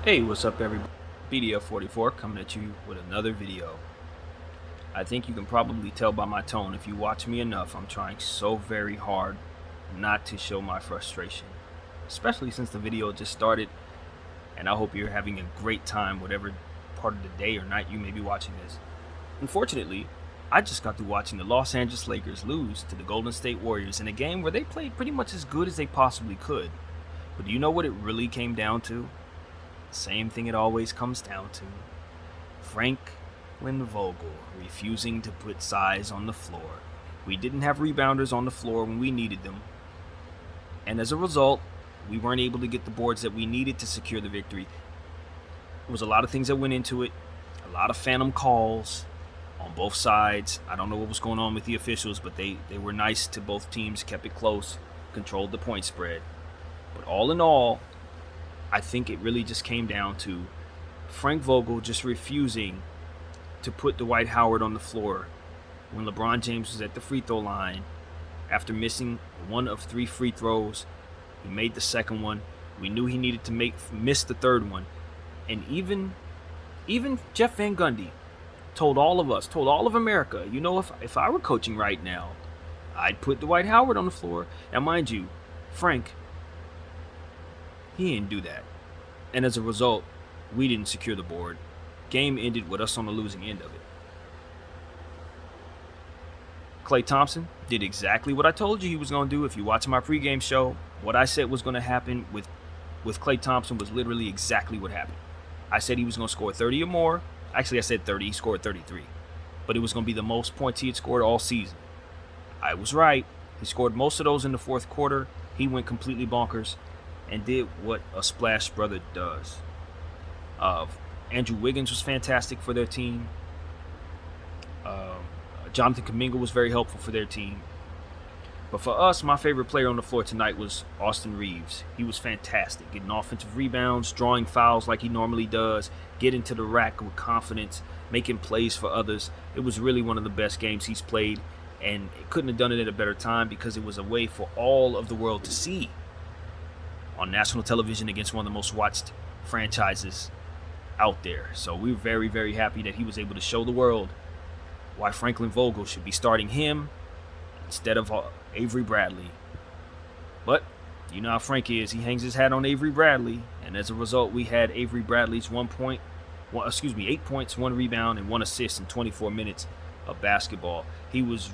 Hey, what's up everybody? BDF44 coming at you with another video. I think you can probably tell by my tone if you watch me enough, I'm trying so very hard not to show my frustration. Especially since the video just started, and I hope you're having a great time whatever part of the day or night you may be watching this. Unfortunately, I just got through watching the Los Angeles Lakers lose to the Golden State Warriors in a game where they played pretty much as good as they possibly could. But do you know what it really came down to? Same thing it always comes down to. Franklin Vogel refusing to put size on the floor. We didn't have rebounders on the floor when we needed them. And as a result, we weren't able to get the boards that we needed to secure the victory. There was a lot of things that went into it, a lot of phantom calls on both sides. I don't know what was going on with the officials, but they were nice to both teams, kept it close, controlled the point spread. But all in all, I think it really just came down to Frank Vogel just refusing to put Dwight Howard on the floor when LeBron James was at the free throw line after missing one of 3 free throws. He made the second one. We knew he needed to miss the third one. And even Jeff Van Gundy told all of us, told all of America, if I were coaching right now, I'd put Dwight Howard on the floor. Now, mind you, Frank, he didn't do that. And as a result, we didn't secure the board. Game ended with us on the losing end of it. Klay Thompson did exactly what I told you he was going to do. If you watch my pregame show, what I said was going to happen with Klay Thompson was literally exactly what happened. I said he was going to score 30 or more. Actually, I said 30. He scored 33. But it was going to be the most points he had scored all season. I was right. He scored most of those in the fourth quarter. He went completely bonkers and did what a splash brother does. Andrew Wiggins was fantastic for their team. Jonathan Kuminga was very helpful for their team. But for us, my favorite player on the floor tonight was Austin Reeves. He was fantastic, getting offensive rebounds, drawing fouls like he normally does, getting to the rack with confidence, making plays for others. It was really one of the best games he's played, and it couldn't have done it at a better time because it was a way for all of the world to see on national television against one of the most watched franchises out there. So we were very, very happy that he was able to show the world why Franklin Vogel should be starting him instead of Avery Bradley. But you know how Frank is. He hangs his hat on Avery Bradley, and as a result, we had Avery Bradley's 8 points, 1 rebound, and 1 assist in 24 minutes of basketball. He was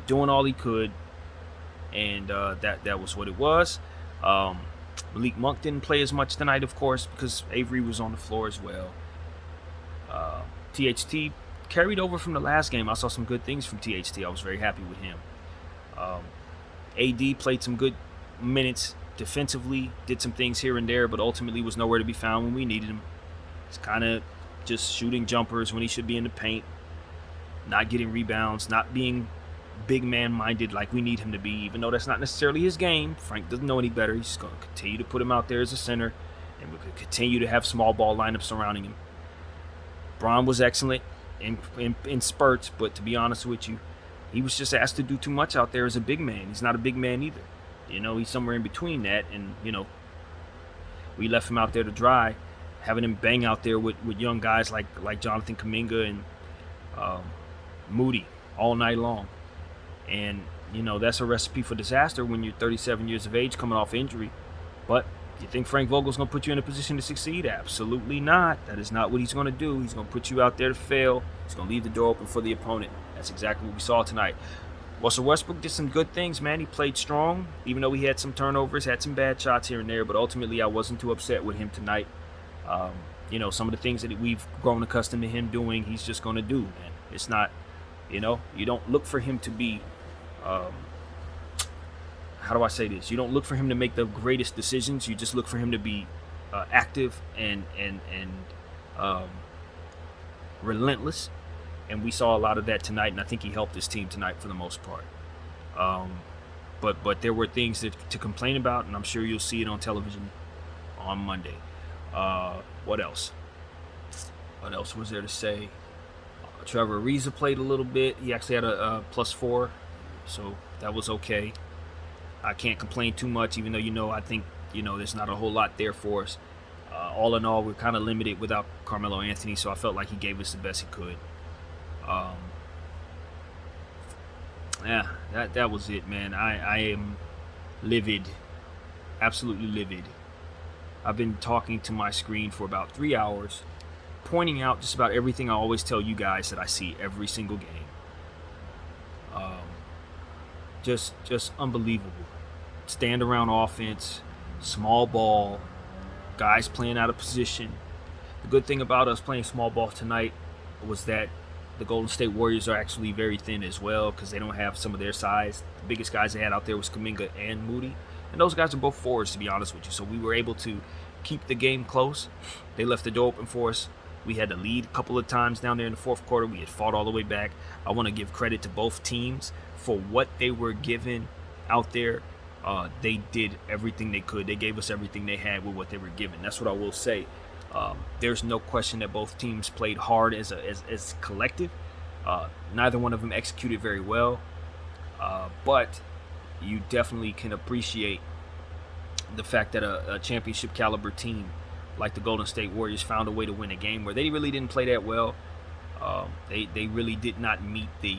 doing all he could, and that was what it was. Malik Monk didn't play as much tonight, of course, because Avery was on the floor as well. THT carried over from the last game. I saw some good things from THT. I was very happy with him. AD played some good minutes defensively, did some things here and there, but ultimately was nowhere to be found when we needed him. He's kind of just shooting jumpers when he should be in the paint, not getting rebounds, not being big man minded like we need him to be, even though that's not necessarily his game. Frank doesn't know any better. He's going to continue to put him out there as a center, and we're going to continue to have small ball lineups surrounding him. Braun was excellent in spurts, but to be honest with you, he was just asked to do too much out there as a big man. He's not a big man either. He's somewhere in between that, and we left him out there to dry, having him bang out there with young guys like Jonathan Kuminga and Moody all night long. And that's a recipe for disaster when you're 37 years of age coming off injury. But you think Frank Vogel's going to put you in a position to succeed? Absolutely not. That is not what he's going to do. He's going to put you out there to fail. He's going to leave the door open for the opponent. That's exactly what we saw tonight. Russell Westbrook did some good things, man. He played strong, even though he had some turnovers, had some bad shots here and there. But ultimately, I wasn't too upset with him tonight. Some of the things that we've grown accustomed to him doing, he's just going to do, man. It's not, you don't look for him to be how do I say this? You don't look for him to make the greatest decisions. You just look for him to be active and relentless. And we saw a lot of that tonight, and I think he helped his team tonight for the most part. But there were things to complain about, and I'm sure you'll see it on television on Monday. What else? What else was there to say? Trevor Ariza played a little bit. He actually had a +4, so that was okay. I can't complain too much, even though I think there's not a whole lot there for us. All in all, we're kind of limited without Carmelo Anthony, so I felt like he gave us the best he could. Um, yeah, that was it, man. I am livid, absolutely livid. I've been talking to my screen for about 3 hours, pointing out just about everything I always tell you guys that I see every single game. Um, just unbelievable. Stand around offense, small ball, guys playing out of position. The good thing about us playing small ball tonight was that the Golden State Warriors are actually very thin as well because they don't have some of their size. The biggest guys they had out there was Kuminga and Moody. And those guys are both forwards, to be honest with you. So we were able to keep the game close. They left the door open for us. We had to lead a couple of times down there in the fourth quarter. We had fought all the way back. I want to give credit to both teams for what they were given out there. They did everything they could. They gave us everything they had with what they were given. That's what I will say. There's no question that both teams played hard as collective. Neither one of them executed very well. But you definitely can appreciate the fact that a championship caliber team like the Golden State Warriors found a way to win a game where they really didn't play that well. They really did not meet the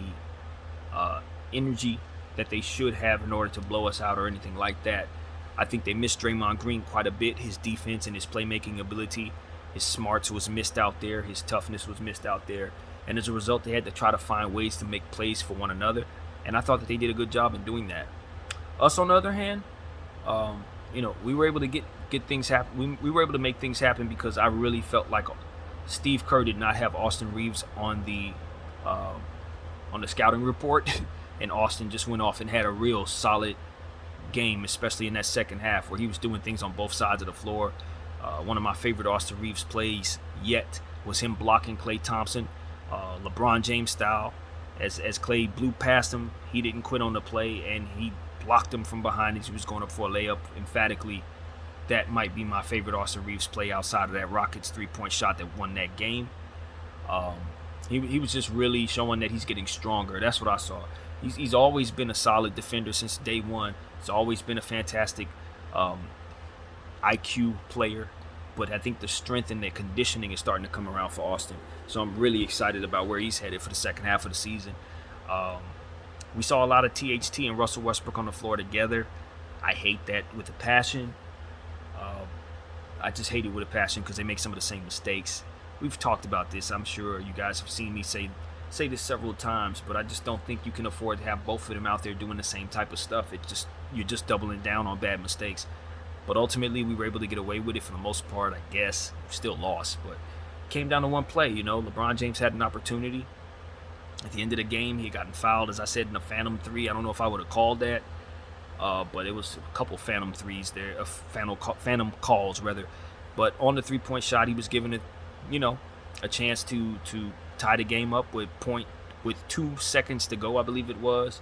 energy that they should have in order to blow us out or anything like that. I think they missed Draymond Green quite a bit. His defense and his playmaking ability, his smarts was missed out there. His toughness was missed out there. And as a result, they had to try to find ways to make plays for one another. And I thought that they did a good job in doing that. Us, on the other hand, we were able to get things happen. We were able to make things happen because I really felt like Steve Kerr did not have Austin Reeves on the scouting report, and Austin just went off and had a real solid game, especially in that second half where he was doing things on both sides of the floor. One of my favorite Austin Reeves plays yet was him blocking Klay Thompson, LeBron James style. As Klay blew past him, he didn't quit on the play, and he blocked him from behind as he was going up for a layup. Emphatically, that might be my favorite Austin Reeves play outside of that Rockets three-point shot that won that game. He was just really showing that he's getting stronger. That's what I saw. He's always been a solid defender since day one. He's always been a fantastic IQ player. But I think the strength and the conditioning is starting to come around for Austin. So I'm really excited about where he's headed for the second half of the season. We saw a lot of THT and Russell Westbrook on the floor together. I hate that with a passion. I just hate it with a passion because they make some of the same mistakes. We've talked about this. I'm sure you guys have seen me say this several times, but I just don't think you can afford to have both of them out there doing the same type of stuff. You're just doubling down on bad mistakes. But ultimately, we were able to get away with it for the most part, I guess. We still lost, but it came down to one play. LeBron James had an opportunity. At the end of the game, he had gotten fouled, as I said, in a phantom three. I don't know if I would have called that, but it was a couple phantom threes there, phantom calls, rather. But on the three-point shot, he was given a chance to tie the game up with 2 seconds to go, I believe it was.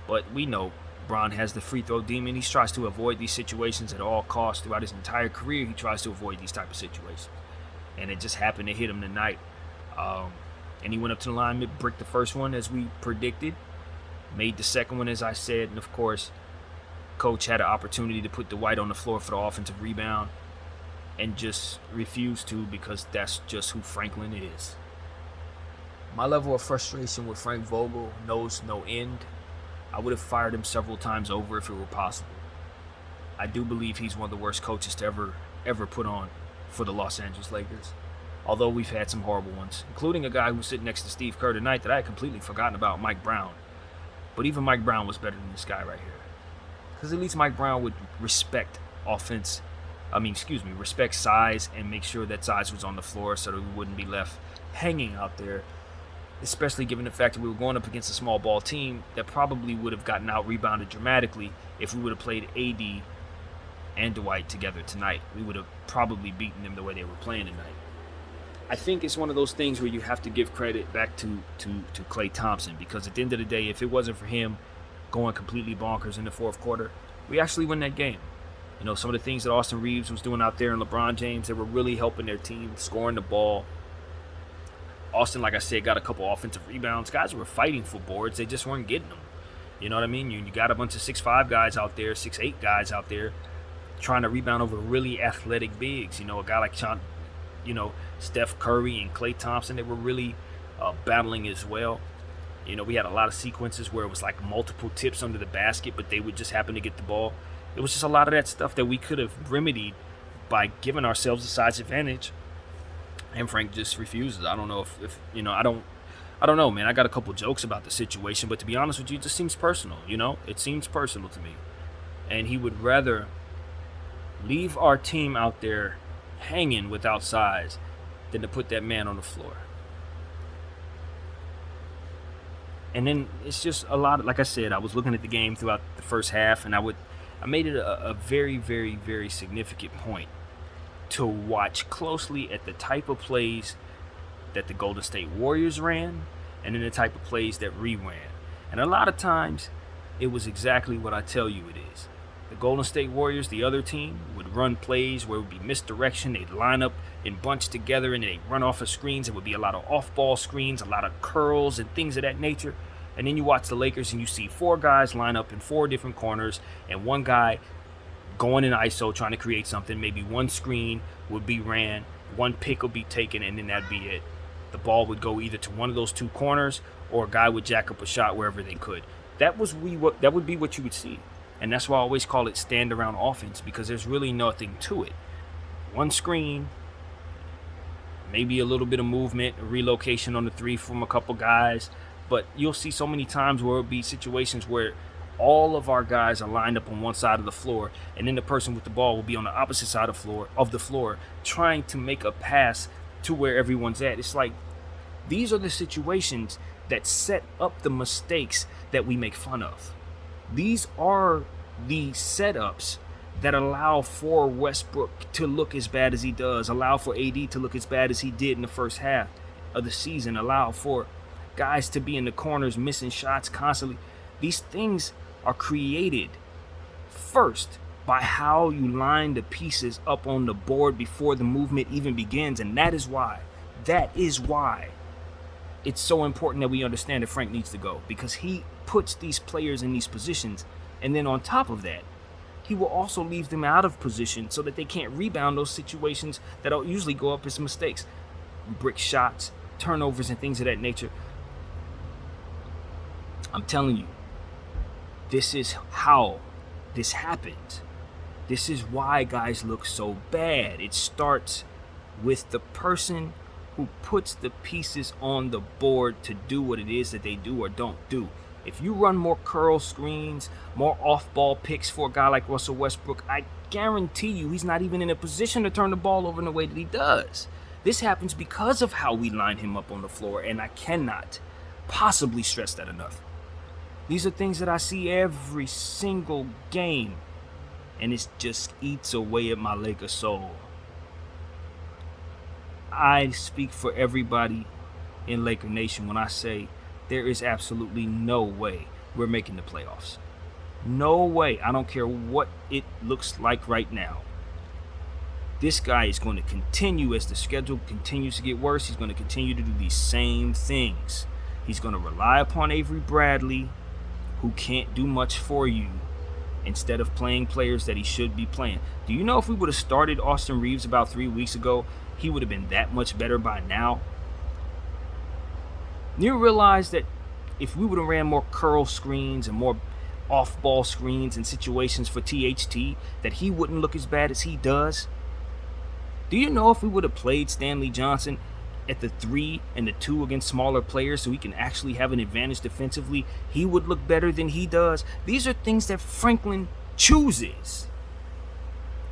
But we know Bron has the free throw demon. He tries to avoid these situations at all costs. Throughout his entire career, he tries to avoid these type of situations. And it just happened to hit him tonight. And he went up to the line, bricked the first one as we predicted, made the second one as I said, and of course, Coach had an opportunity to put Dwight on the floor for the offensive rebound and just refused to because that's just who Franklin is. My level of frustration with Frank Vogel knows no end. I would have fired him several times over if it were possible. I do believe he's one of the worst coaches to ever put on for the Los Angeles Lakers. Although we've had some horrible ones, including a guy who's sitting next to Steve Kerr tonight that I had completely forgotten about, Mike Brown. But even Mike Brown was better than this guy right here. Because at least Mike Brown would respect respect size and make sure that size was on the floor so that we wouldn't be left hanging out there. Especially given the fact that we were going up against a small ball team that probably would have gotten out rebounded dramatically if we would have played AD and Dwight together tonight. We would have probably beaten them the way they were playing tonight. I think it's one of those things where you have to give credit back to Klay Thompson, because at the end of the day, if it wasn't for him going completely bonkers in the fourth quarter, we actually win that game. Some of the things that Austin Reeves was doing out there and LeBron James, they were really helping their team, scoring the ball. Austin, like I said, got a couple offensive rebounds. Guys were fighting for boards. They just weren't getting them. You know what I mean? You got a bunch of 6'5 guys out there, 6'8 guys out there trying to rebound over really athletic bigs. A guy like Steph Curry and Klay Thompson, they were really battling as well. We had a lot of sequences where it was like multiple tips under the basket, but they would just happen to get the ball. It was just a lot of that stuff that we could have remedied by giving ourselves a size advantage. And Frank just refuses. I don't know if I don't know, man. I got a couple jokes about the situation, but to be honest with you, it just seems personal. It seems personal to me. And he would rather leave our team out there hanging without size than to put that man on the floor. And then it's just a lot. Like I said, I was looking at the game throughout the first half, and I made it a very, very, very significant point to watch closely at the type of plays that the Golden State Warriors ran, and then the type of plays that we ran. And a lot of times, it was exactly what I tell you it is. The Golden State Warriors, the other team, would run plays where it would be misdirection. They'd line up in bunch together and they'd run off of screens. It would be a lot of off-ball screens, a lot of curls and things of that nature. And then you watch the Lakers and you see 4 guys line up in 4 different corners and one guy going in ISO trying to create something. Maybe one screen would be ran, one pick would be taken, and then that'd be it. The ball would go either to one of those 2 corners or a guy would jack up a shot wherever they could. That would be what you would see. And that's why I always call it stand around offense, because there's really nothing to it. One screen, maybe a little bit of movement, a relocation on the 3 from a couple guys. But you'll see so many times where it'll be situations where all of our guys are lined up on one side of the floor, and then the person with the ball will be on the opposite side of the floor trying to make a pass to where everyone's at. It's like these are the situations that set up the mistakes that we make fun of. These are the setups that allow for Westbrook to look as bad as he does, allow for AD to look as bad as he did in the first half of the season, allow for guys to be in the corners missing shots constantly. These things are created first by how you line the pieces up on the board before the movement even begins, and that is why it's so important that we understand that Frank needs to go, because he puts these players in these positions, and then on top of that, he will also leave them out of position so that they can't rebound those situations that usually go up as mistakes, brick shots, turnovers, and things of that nature. I'm telling you, this is how this happens. This is why guys look so bad. It starts with the person who puts the pieces on the board to do what it is that they do or don't do. If you run more curl screens, more off-ball picks for a guy like Russell Westbrook, I guarantee you he's not even in a position to turn the ball over in the way that he does. This happens because of how we line him up on the floor, and I cannot possibly stress that enough. These are things that I see every single game, and it just eats away at my Laker soul. I speak for everybody in Laker Nation when I say there is absolutely no way we're making the playoffs. No way. I don't care what it looks like right now. This guy is going to continue as the schedule continues to get worse. He's going to continue to do these same things. He's going to rely upon Avery Bradley, who can't do much for you, instead of playing players that he should be playing. Do you know if we would have started Austin Reeves about 3 weeks ago, he would have been that much better by now? You realize that if we would have ran more curl screens and more off-ball screens and situations for THT, that he wouldn't look as bad as he does? Do you know if we would have played Stanley Johnson at the 3 and the 2 against smaller players so he can actually have an advantage defensively, he would look better than he does? These are things that Franklin chooses.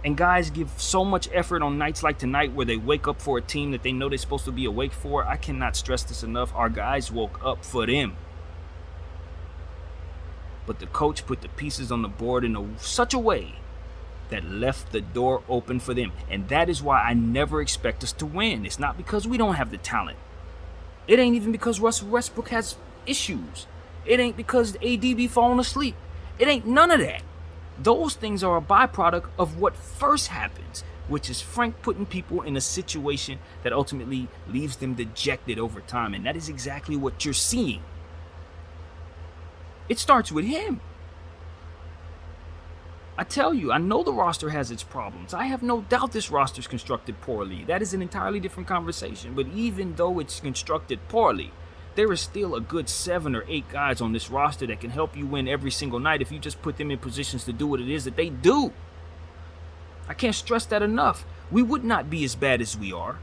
And guys give so much effort on nights like tonight where they wake up for a team that they know they're supposed to be awake for. I cannot stress this enough. Our guys woke up for them. But the coach put the pieces on the board in such a way that left the door open for them. And that is why I never expect us to win. It's not because we don't have the talent. It ain't even because Russell Westbrook has issues. It ain't because AD be falling asleep. It ain't none of that. Those things are a byproduct of what first happens, which is Frank putting people in a situation that ultimately leaves them dejected over time. And that is exactly what you're seeing. It starts with him. I tell you, I know the roster has its problems. I have no doubt this roster is constructed poorly. That is an entirely different conversation. But even though it's constructed poorly, there is still a good 7 or 8 guys on this roster that can help you win every single night if you just put them in positions to do what it is that they do. I can't stress that enough. We would not be as bad as we are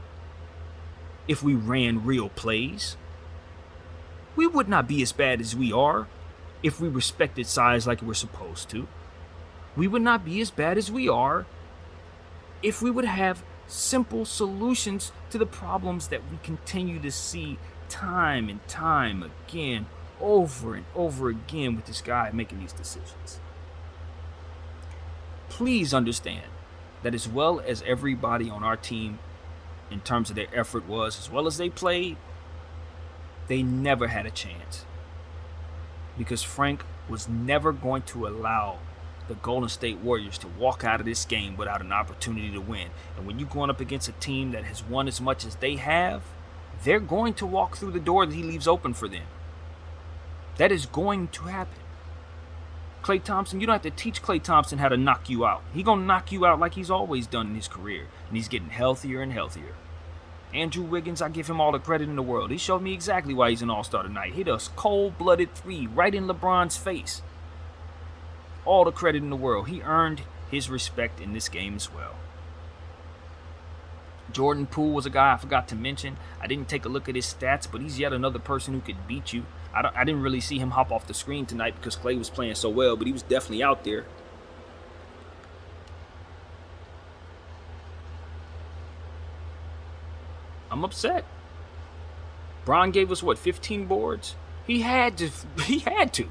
if we ran real plays. We would not be as bad as we are if we respected size like we're supposed to. We would not be as bad as we are if we would have simple solutions to the problems that we continue to see time and time again, over and over again with this guy making these decisions. Please understand that as well as everybody on our team in terms of their effort was, as well as they played, they never had a chance. Because Frank was never going to allow the Golden State Warriors to walk out of this game without an opportunity to win. And when you're going up against a team that has won as much as they have, they're going to walk through the door that he leaves open for them. That is going to happen. Klay Thompson, you don't have to teach Klay Thompson how to knock you out. He's going to knock you out like he's always done in his career. And he's getting healthier and healthier. Andrew Wiggins, I give him all the credit in the world. He showed me exactly why he's an all-star tonight. Hit a cold-blooded 3 right in LeBron's face. All the credit in the world. He earned his respect in this game as well. Jordan Poole was a guy I forgot to mention. I didn't take a look at his stats, but he's yet another person who could beat you. I didn't really see him hop off the screen tonight because Klay was playing so well, but he was definitely out there. I'm upset. Bron gave us, 15 boards? He had to.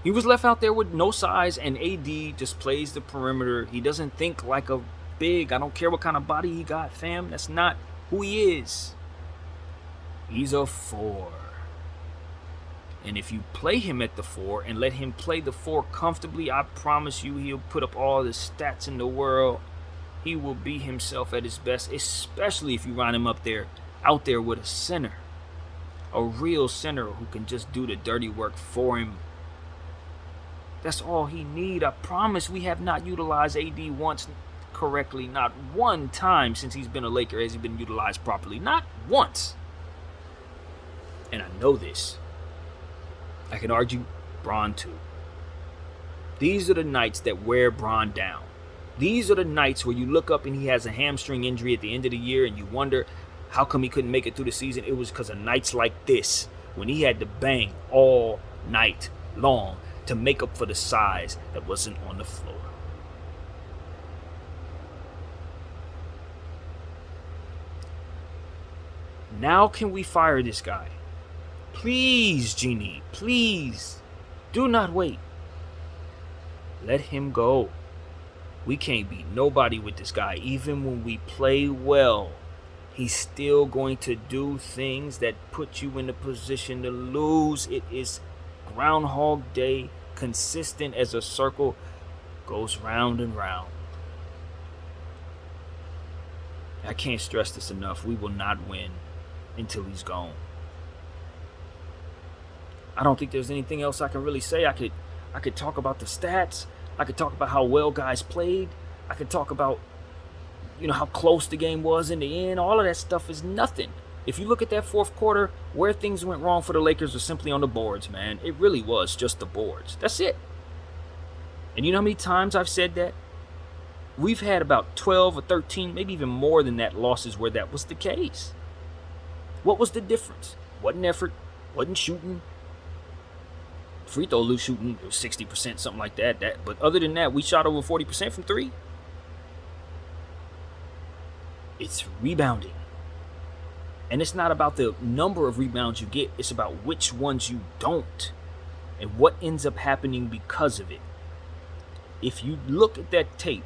He was left out there with no size, and AD just plays the perimeter. He doesn't think like a big. I don't care what kind of body he got, fam. That's not who he is. He's a 4. And if you play him at the 4 and let him play the 4 comfortably, I promise you he'll put up all the stats in the world. He will be himself at his best, especially if you run him out there with a center. A real center who can just do the dirty work for him. That's all he need. I promise we have not utilized AD once correctly. Not one time since he's been a Laker has he been utilized properly. Not once. And I know this. I can argue Bron too. These are the nights that wear Bron down. These are the nights where you look up and he has a hamstring injury at the end of the year and you wonder how come he couldn't make it through the season. It was because of nights like this when he had to bang all night long to make up for the size that wasn't on the floor. Now can we fire this guy? Please, Genie, please. Do not wait. Let him go. We can't beat nobody with this guy. Even when we play well, he's still going to do things that put you in a position to lose. It is Groundhog Day, consistent as a circle, goes round and round. I can't stress this enough. We will not win until he's gone. I don't think there's anything else I can really say. I could talk about the stats. I could talk about how well guys played. I could talk about, how close the game was in the end. All of that stuff is nothing. If you look at that fourth quarter, where things went wrong for the Lakers was simply on the boards, man. It really was just the boards. That's it. And you know how many times I've said that? We've had about 12 or 13, maybe even more than that, losses where that was the case. What was the difference? Wasn't effort, wasn't shooting. Free throw loose shooting, 60%, something like that. But other than that, we shot over 40% from 3. It's rebounding. And it's not about the number of rebounds you get. It's about which ones you don't. And what ends up happening because of it. If you look at that tape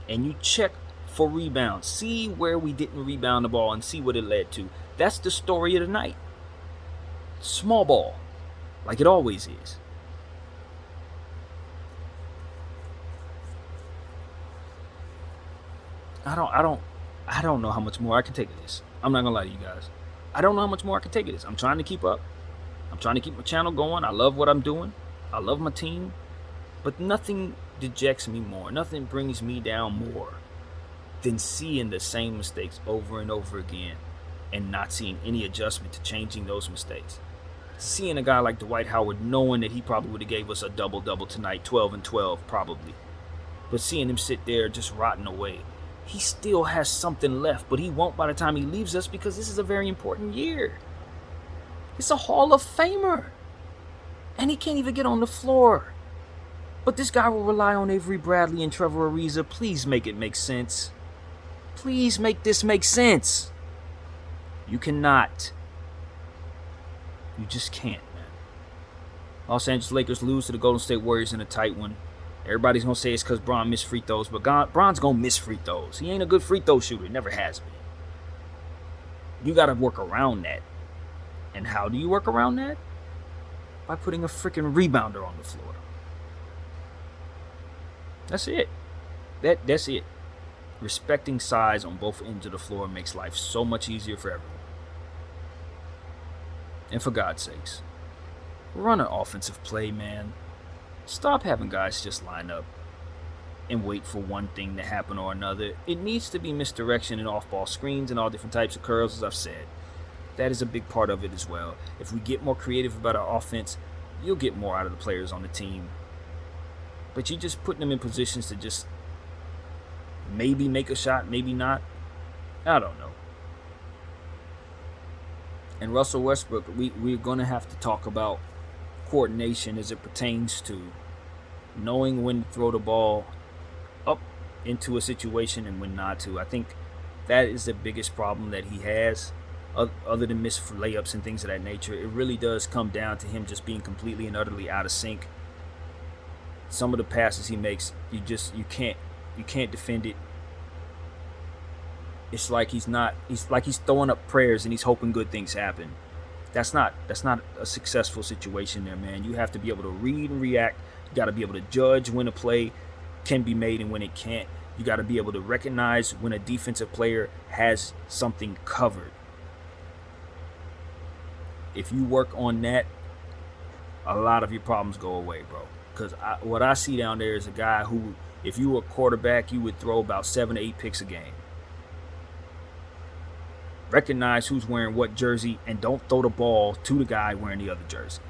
and you check for rebounds, see where we didn't rebound the ball and see what it led to. That's the story of the night. Small ball. Like it always is. I don't know how much more I can take of this. I'm not gonna lie to you guys. I don't know how much more I can take of this. I'm trying to keep up. I'm trying to keep my channel going. I love what I'm doing. I love my team. But nothing dejects me more, nothing brings me down more than seeing the same mistakes over and over again and not seeing any adjustment to changing those mistakes. Seeing a guy like Dwight Howard knowing that he probably would have gave us a double-double tonight, 12 and 12 probably. But seeing him sit there just rotting away, he still has something left, but he won't by the time he leaves us because this is a very important year. It's a Hall of Famer. And he can't even get on the floor. But this guy will rely on Avery Bradley and Trevor Ariza. Please make it make sense. Please make this make sense. You cannot. You just can't, man. Los Angeles Lakers lose to the Golden State Warriors in a tight one. Everybody's going to say it's because Bron missed free throws, but Bron's going to miss free throws. He ain't a good free throw shooter. He never has been. You got to work around that. And how do you work around that? By putting a freaking rebounder on the floor. That's it. That's it. Respecting size on both ends of the floor makes life so much easier for everyone. And for God's sakes, run an offensive play, man. Stop having guys just line up and wait for one thing to happen or another. It needs to be misdirection and off-ball screens and all different types of curls, as I've said. That is a big part of it as well. If we get more creative about our offense, you'll get more out of the players on the team. But you're just putting them in positions to just maybe make a shot, maybe not. I don't know. And Russell Westbrook, we're going to have to talk about coordination as it pertains to knowing when to throw the ball up into a situation and when not to. I think that is the biggest problem that he has, other than missed layups and things of that nature. It really does come down to him just being completely and utterly out of sync. Some of the passes he makes, you can't defend it. It's like he's throwing up prayers and he's hoping good things happen. That's not a successful situation there, man. You have to be able to read and react. You got to be able to judge when a play can be made and when it can't. You got to be able to recognize when a defensive player has something covered. If you work on that, a lot of your problems go away, bro. Because what I see down there is a guy who, if you were a quarterback, you would throw about 7 to 8 picks a game. Recognize who's wearing what jersey and don't throw the ball to the guy wearing the other jersey.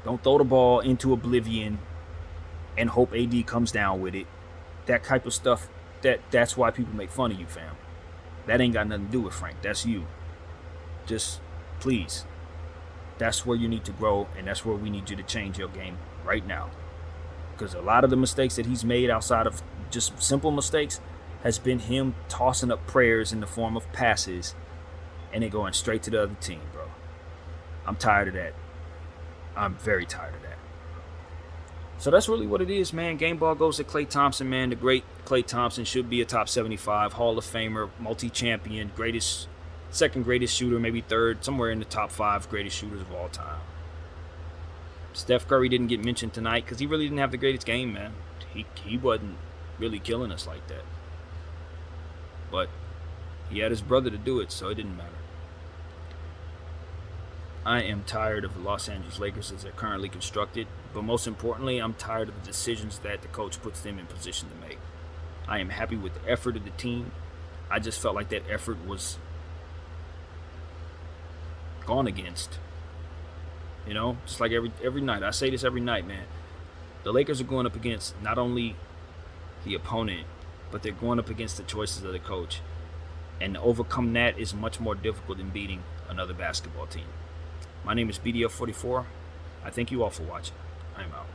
Don't throw the ball into oblivion and hope AD comes down with it. That type of stuff, that's why people make fun of you, fam. That ain't got nothing to do with Frank. That's you. Just, please. That's where you need to grow, and that's where we need you to change your game right now. Because a lot of the mistakes that he's made outside of just simple mistakes has been him tossing up prayers in the form of passes and then going straight to the other team, bro. I'm tired of that. I'm very tired of that. So that's really what it is, man. Game ball goes to Klay Thompson, man. The great Klay Thompson should be a top 75, Hall of Famer, multi-champion, second greatest shooter, maybe third, somewhere in the top 5 greatest shooters of all time. Steph Curry didn't get mentioned tonight because he really didn't have the greatest game, man. He wasn't really killing us like that. But he had his brother to do it, so it didn't matter. I am tired of the Los Angeles Lakers as they're currently constructed, but most importantly, I'm tired of the decisions that the coach puts them in position to make. I am happy with the effort of the team. I just felt like that effort was gone against. You know, just like every night. I say this every night, man. The Lakers are going up against not only the opponent, but they're going up against the choices of the coach. And to overcome that is much more difficult than beating another basketball team. My name is BDF44. I thank you all for watching. I am out.